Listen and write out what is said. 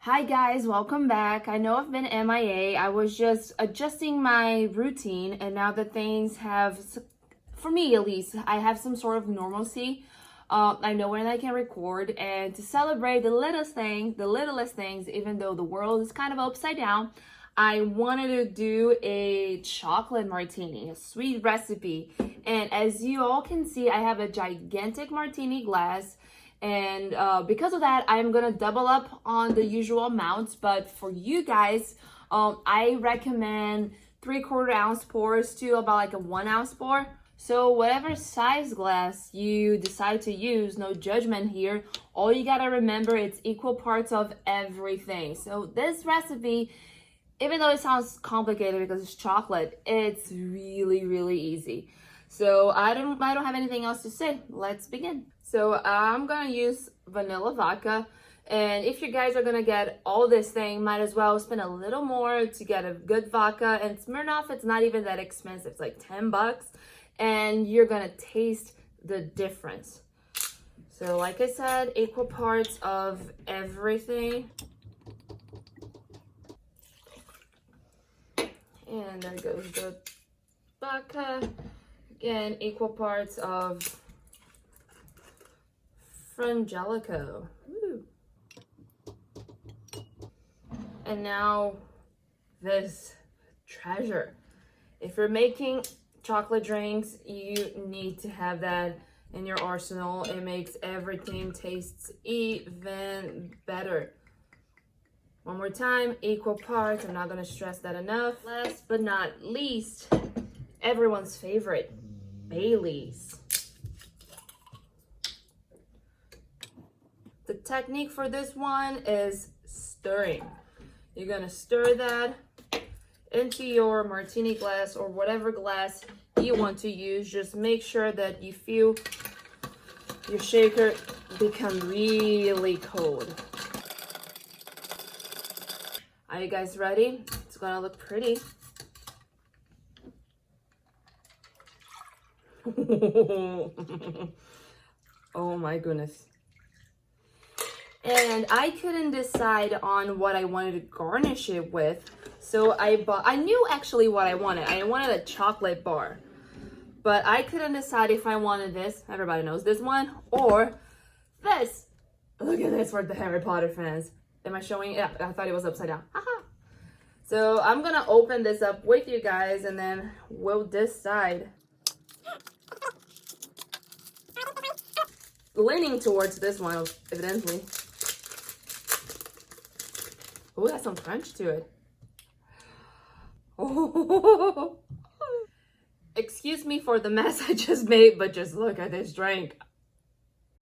Hi guys, welcome back. I know I've been MIA. I was just adjusting my routine and now that things have, for me at least, I have some sort of normalcy. I know when I can record and to celebrate the littlest things, even though the world is kind of upside down, I wanted to do a chocolate martini, a sweet recipe. And as you all can see, I have a gigantic martini glass. And because of that, I'm gonna double up on the usual amounts. But for you guys, I recommend 3/4 ounce pours to about like a 1 ounce pour. So whatever size glass you decide to use, no judgment here. All you gotta remember, it's equal parts of everything. So this recipe, even though it sounds complicated because it's chocolate, it's really easy. So I don't have anything else to say. Let's begin. So I'm gonna use vanilla vodka, and if you guys are gonna get all this thing, might as well spend a little more to get a good vodka. And Smirnoff, it's not even that expensive. It's like 10 bucks, and you're gonna taste the difference. So like I said, equal parts of everything. And there goes the vodka. Again, equal parts of frangelico. Woo. And now this treasure. If you're making chocolate drinks, you need to have that in your arsenal. It makes everything taste even better. One more time, equal parts. I'm not gonna stress that enough. Last but not least, everyone's favorite, Baileys. The technique for this one is stirring. You're gonna stir that into your martini glass or whatever glass you want to use. Just make sure that you feel your shaker become really cold. Are you guys ready? It's gonna look pretty. Oh my goodness. And I couldn't decide on what I wanted to garnish it with. So I knew actually what I wanted. I wanted a chocolate bar. But I couldn't decide if I wanted this, everybody knows this one, or this. Look at this for the Harry Potter fans. Am I showing it? Yeah, I thought it was upside down. Haha. So I'm gonna open this up with you guys and then we'll decide. Leaning towards this one, evidently. Oh, that's some crunch to it. Oh. Excuse me for the mess I just made, but just look at this drink.